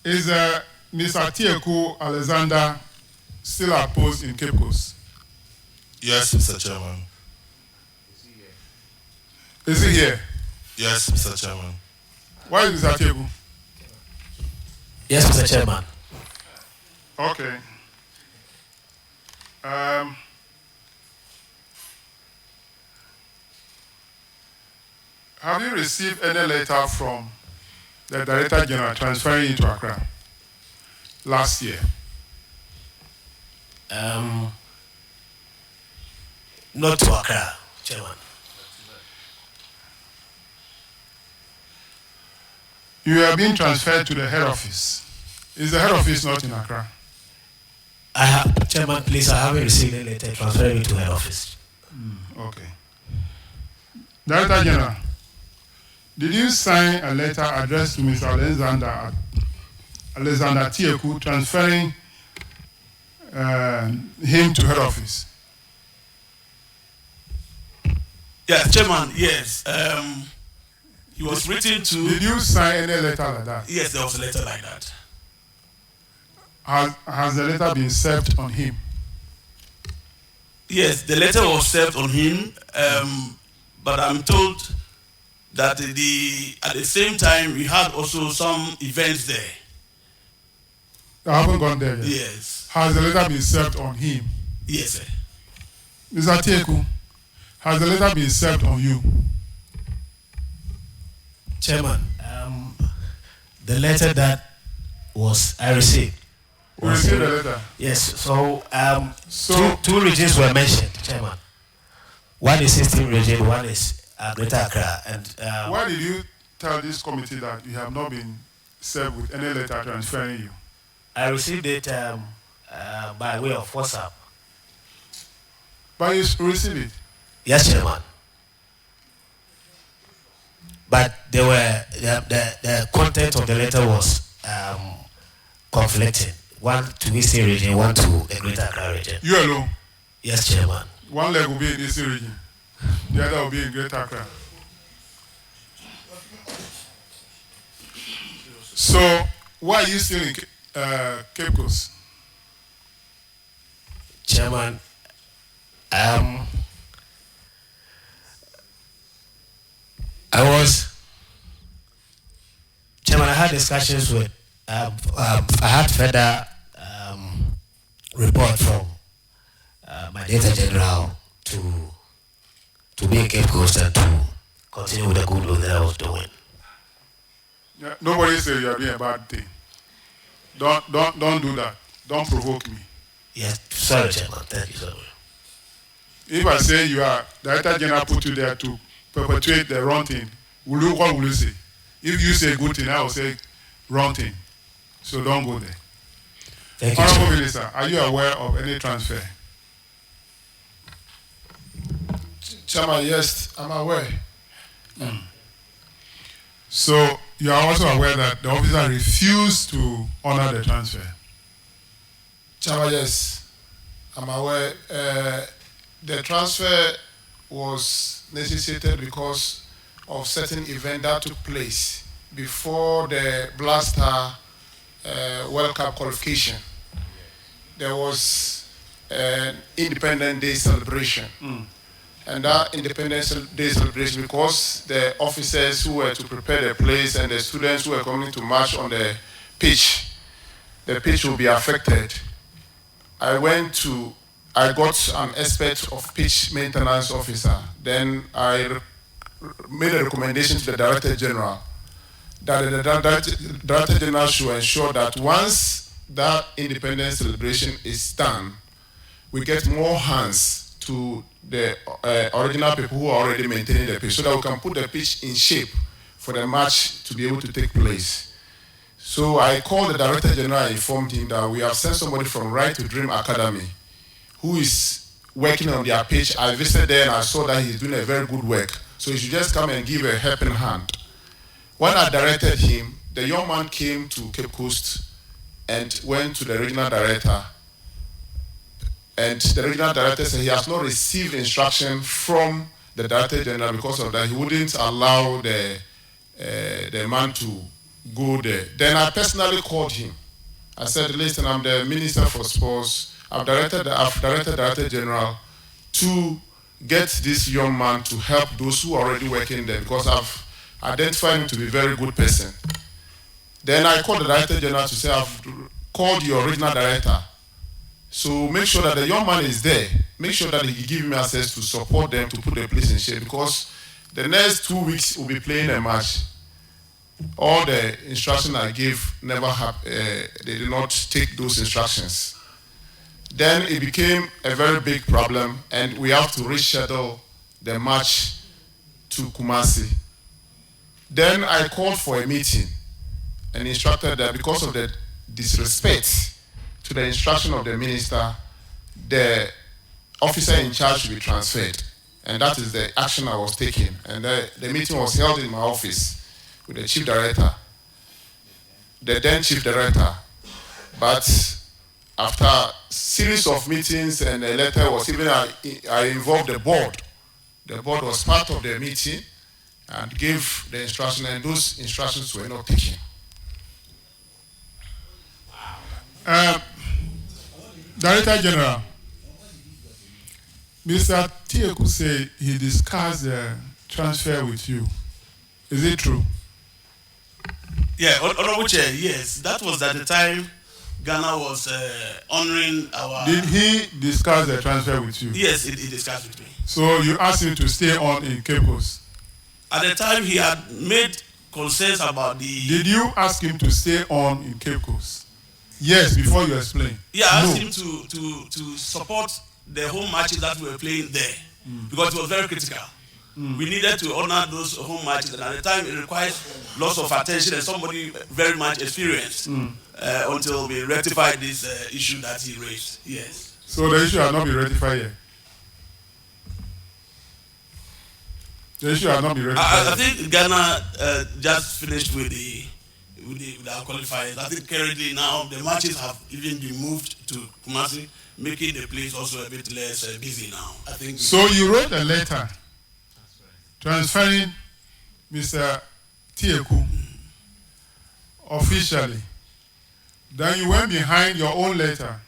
Is Mr. Atieku Alexander still at post in Cape Coast? Yes, Mr. Chairman. Is he here? Yes, Mr. Chairman. Why is Mr. Atieku? Yes, Mr. Chairman. Okay. Have you received any letter from the Director General transferring you to Accra last year? Not to Accra, Chairman. You are being transferred to the head office. Is the head office not in Accra? Chairman, please, I haven't received a letter transferring me to head office. Okay. Director General, did you sign a letter addressed to Mr. Alexander Atieku transferring him to head office? Yes, Chairman, yes. He was written to... Did you sign any letter like that? Yes, there was a letter like that. Has the letter been served on him? Yes, the letter was served on him, but I'm told that at the same time we had also some events there. I haven't gone there yet. Yes. Has the letter been served on him? Yes, sir. Mr. Atieku, has the letter been served on you? Chairman, the letter that I received. You received the letter? Yes. So two regions were mentioned, Chairman. One is Eastern region, one is Greater Accra. And why did you tell this committee that you have not been served with any letter transferring you? I received it by way of WhatsApp. But you received it? Yes, Chairman. But the content of the letter was conflicting. One to Eastern region, one to the Greater Accra region. You alone? Yes, Chairman. One leg will be in Eastern region, the other will be in Greater Accra. So, why are you still in Cape Coast? Chairman, Chairman, I had discussions with, I had further report from my Director General to be in Cape Coast and to continue with the good work that I was doing. Yeah, nobody said you are doing a bad thing. Don't do that. Don't provoke me. Yes, sorry, Chairman. Thank you so much. If I say you are Director General put you there to perpetuate the wrong thing, what will you say? If you say good thing, I will say wrong thing. So don't go there. Thank you, Honorable Minister, are you aware of any transfer? Chairman, yes, I'm aware. So you are also aware that the officer refused to honor the transfer? Chairman, yes, I'm aware. The transfer was necessitated because of certain event that took place before the Blaster World Cup qualification. There was an Independence Day celebration. And that Independence Day celebration, because the officers who were to prepare the place and the students who were coming to march on the pitch will be affected. I got an expert of pitch maintenance officer. Then I made a recommendation to the Director General that the Director General should ensure that once that independence celebration is done, we get more hands to the original people who are already maintaining the pitch, so that we can put the pitch in shape for the match to be able to take place. So I called the Director General and informed him that we have sent somebody from Right to Dream Academy who is working on their pitch. I visited there and I saw that he's doing a very good work. So he should just come and give a helping hand. When I directed him, the young man came to Cape Coast and went to the regional director. And the regional director said he has not received instruction from the Director General. Because of that, he wouldn't allow the man to go there. Then I personally called him. I said, listen, I'm the Minister for Sports. I've directed Director General to get this young man to help those who are already working there because I've identified him to be a very good person. Then I called the Director General to say, I've called your regional director. So make sure that the young man is there. Make sure that he give me access to support them to put the place in shape because the next 2 weeks we'll be playing a match. All the instructions I gave never they did not take those instructions. Then it became a very big problem and we have to reschedule the match to Kumasi. Then I called for a meeting and instructed that because of the disrespect to the instruction of the minister, the officer in charge should be transferred. And that is the action I was taking. And the meeting was held in my office with the chief director, the then chief director. But after a series of meetings and a letter was even, I involved the board. The board was part of the meeting and gave the instruction, and those instructions were not taken. Director General, Mr. Atieku said he discussed the transfer with you. Is it true? Yeah, Honorable Chair, yes. That was at the time Ghana was honoring our... Did he discuss the transfer with you? Yes, he discussed with me. So you asked him to stay on in Cape Coast? At the time, he had made concerns about the... Did you ask him to stay on in Cape Coast? Yes, before you explain. Yeah, I asked him to support the home matches that we were playing there because it was very critical. We needed to honor those home matches, and at the time it requires lots of attention and somebody very much experienced until we rectified this issue that he raised. Yes. So the issue has not been rectified yet? The issue has not been rectified. I think Ghana just finished with our qualifiers. I think currently now the matches have even been moved to Kumasi, making the place also a bit less busy now. I think. So you wrote a letter transferring Mr. Atieku officially. Then you went behind your own letter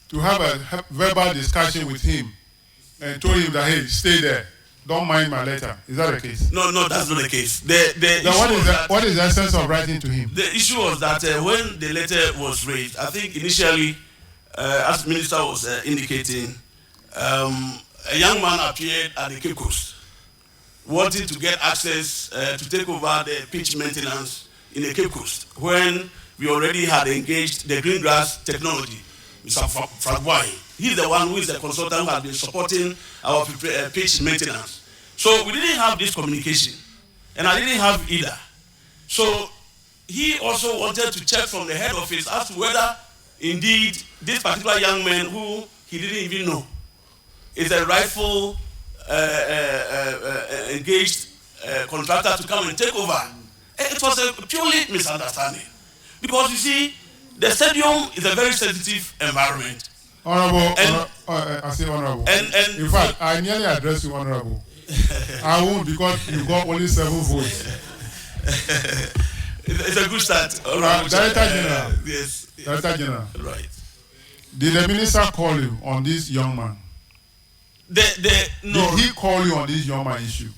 to have a verbal discussion with him and told him that, hey, stay there. Don't mind my letter. Is that the case? No, that's not the case. What is the essence of writing to him? The issue was that when the letter was raised, I think initially, as the minister was indicating, a young man appeared at the Cape Coast, wanting to get access to take over the pitch maintenance in the Cape Coast, when we already had engaged the green grass technology, Mr. Fragwai. He's the one who is the consultant who has been supporting our pitch maintenance. So we didn't have this communication, and I didn't have either. So he also wanted to check from the head office as to whether indeed this particular young man who he didn't even know is a rightful engaged contractor to come and take over. It was a purely misunderstanding. Because you see, the stadium is a very sensitive environment. Honorable, I say honorable. And in fact, I nearly address you honorable. I won't because you got only 7 votes. It's a good start. Director General. Yes. Director General. Right. Did the minister call you on this young man? No. Did he call you on this young man issue?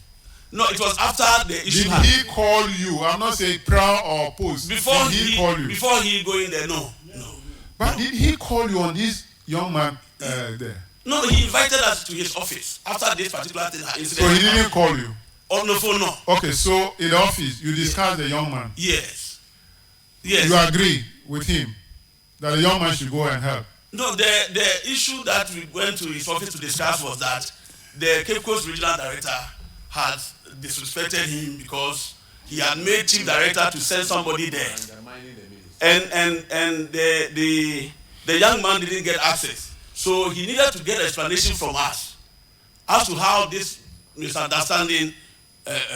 No, it was after the issue. Did he call you? I'm not saying prior or post. Before he call you? Before he go in there, no. But did he call you on this young man there? No, he invited us to his office after this particular thing incident. So he didn't call you? On the phone, no. Okay, so in the office, you discussed the young man? Yes. You agree with him that the young man should go and help? No, the issue that we went to his office to discuss was that the Cape Coast Regional Director had disrespected him because he had made Chief Director to send somebody there. And the young man didn't get access. So he needed to get explanation from us as to how this misunderstanding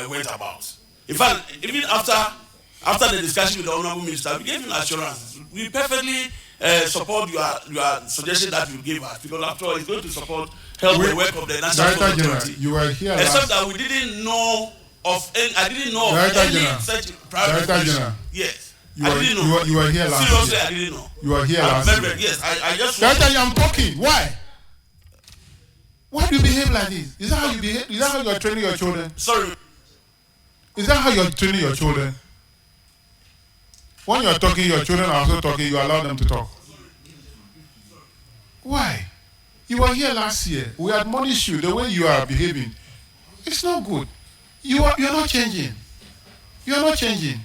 went about. In fact, even after the discussion with the Honorable Minister, we gave him assurance. We perfectly support your suggestion that you gave us, because after all, it's going to help the work of the National Security. You were here except that we didn't know of any. I didn't know of Director any General. such private Director information. General. Yes. You I were, didn't know. you were here last Seriously, year. I didn't know. You were here I'm last very, year. yes, I just. Director, I'm talking. Why? Why do you behave like this? Is that how you behave? Is that how you're training your children? Sorry. Is that how you're training your children? When you're talking, your children are also talking, you allow them to talk. Why? You were here last year. We admonished you the way you are behaving. It's not good. You're not changing. You're not changing.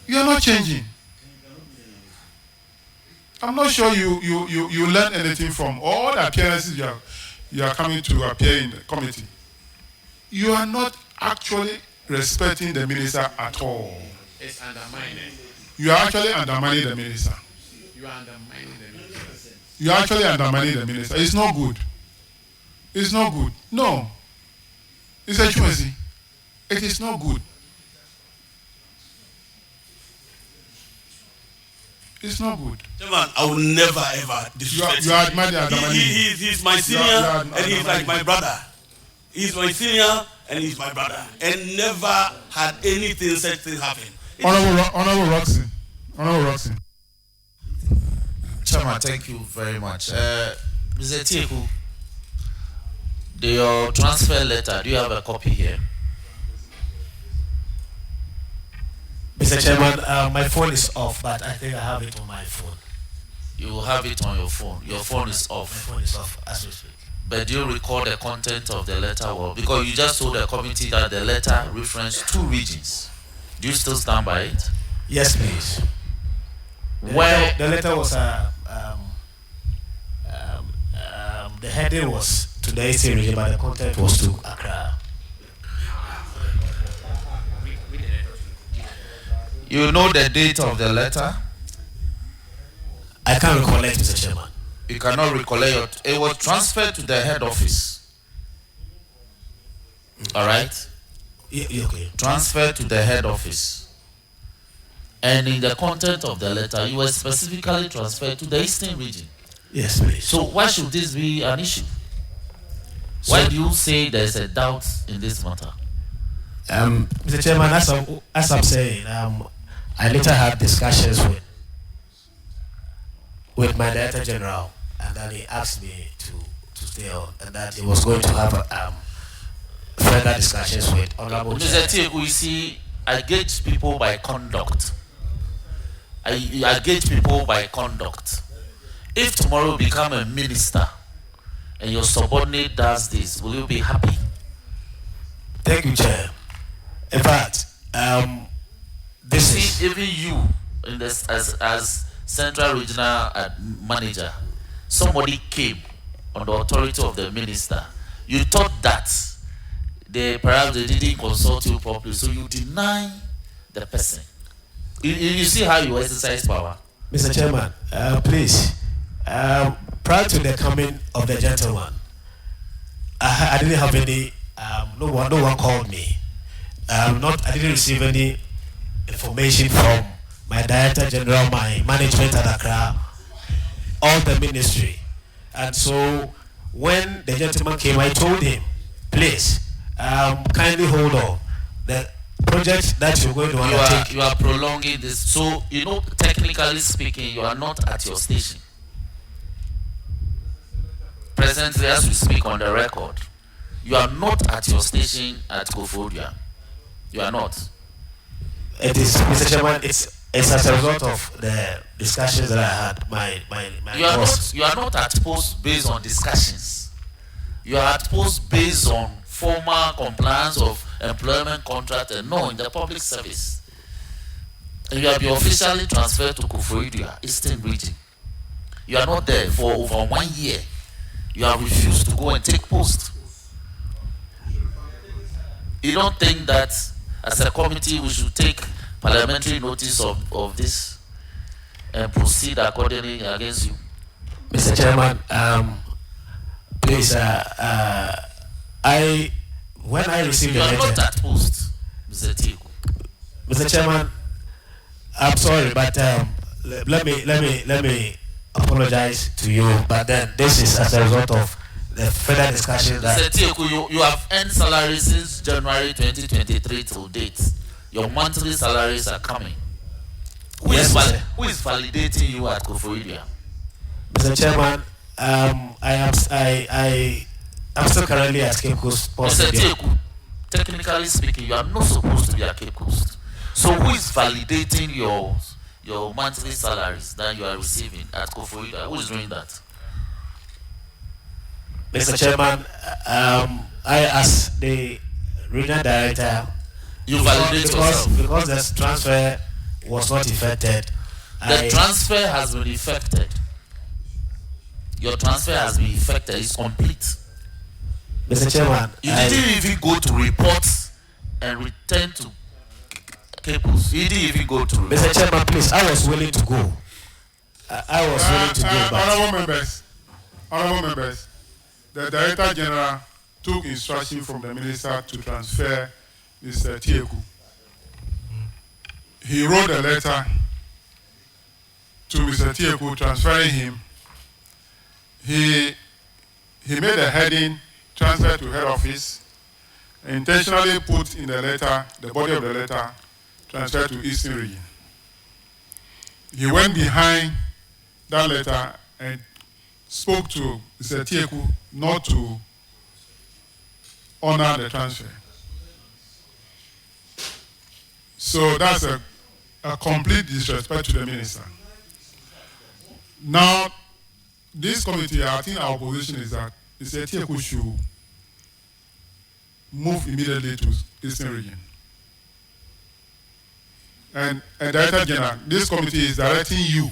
You're not changing. I'm not sure you learn anything from all the appearances you are coming to appear in the committee. You are not actually respecting the minister at all. It's undermining. You are actually undermining the minister. You are undermining the minister. You are actually undermining the minister. It's not good. It's not good. No. It's a choice. It is not good. It's not good. Chairman, I will never ever disrespect You are undermining. He's my senior and he's like my brother. He's my senior and he's my brother. And never had anything such thing happen. Honorable Roxy. Honorable Roxy. Chairman, thank you very much. Mr. Atieku, your transfer letter, do you have a copy here? Mr. Chairman, my phone is off, but I think I have it on my phone. You have it on your phone. Your phone is off. My phone is off as we speak. But do you recall the content of the letter? Well, because you just told the committee that the letter referenced 2 regions. Do you still stand by it? Yes, please. The letter was the heading was to the Eastern region, but the content was to Accra. You know the date of the letter? I can't recollect, Mr. Chairman. You cannot recollect. It was transferred to the head office. All right? Yeah, okay. Transferred to the head office. And in the content of the letter, you were specifically transferred to the Eastern region. Yes, please. So why should this be an issue? Why do you say there's a doubt in this matter? Mr. Chairman, as I'm saying, I later had discussions with my Director General, and then he asked me to stay on, and that he was going to have further discussions with Honorable Mr. Atieku, you see, I gauge people by conduct. I gauge people by conduct. If tomorrow you become a minister and your subordinate does this, will you be happy? Thank you, Chair. In fact, this is even you in this as central regional manager, somebody came on the authority of the minister. You thought that perhaps they didn't consult you properly, so you deny the person. You see how you exercise power. Mr. Chairman, please, prior to the coming of the gentleman, I didn't have any. No one called me. I didn't receive any information from my Director General, my management at Accra, or the ministry. And so when the gentleman came, I told him, please, kindly hold on. The project that you're going to undertake. You are prolonging this. So, technically speaking, you are not at your station. Presently, as we speak on the record, you are not at your station at Kofodia. You are not. It is, Mr. Chairman, it's as a result of the discussions that I had. You are not at post based on discussions. You are at post based on formal compliance of employment contract and no in the public service. And you have been officially transferred to Kofodia, Eastern Region. You are not there for over 1 year. You have refused to go and take post. You don't think that as a committee we should take parliamentary notice of this and proceed accordingly against you? Mr. Chairman, please, when I received the letter, you are not at post, Mr. Atieku. Mr. Chairman, I'm sorry, but let me apologize to you. But then this is as a result of the further discussion that... Mr. Atieku, you have earned salaries since January 2023 till date. Your monthly salaries are coming. Who is validating you at Koforidua? Mr. Chairman, I'm still currently at Cape Coast. Mr. Atieku, technically speaking, you are not supposed to be at Cape Coast. So who is validating your monthly salaries that you are receiving at Koforidua? Who is doing that? Mr. Chairman, I, as the regional director, you validate yourself because the transfer was not effected. The transfer has been effected. Your transfer has been effected. It's complete. Mr. Chairman, you didn't even go to report and return to cables. You didn't even go to report. Mr. Chairman, please, I was willing to go. I was willing to go back. Honorable members, the Director General took instruction from the Minister to transfer Mr. Atieku. He wrote a letter to Mr. Atieku transferring him. He made a heading, transfer to head office, intentionally put in the letter, the body of the letter, transfer to Eastern Region. He went behind that letter and spoke to Mr. Atieku not to honor the transfer. So that's a complete disrespect to the minister. Now, this committee, I think our position is that Mr. Atieku should move immediately to Eastern Region. And Director General, this committee is directing you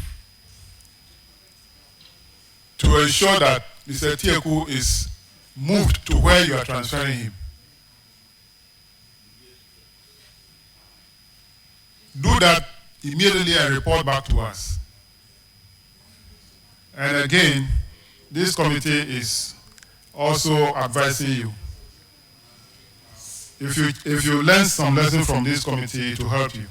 to ensure that Mr. Atieku is moved to where you are transferring him. Do that immediately and report back to us. And again, this committee is also advising you. If you learn some lesson from this committee, to help you.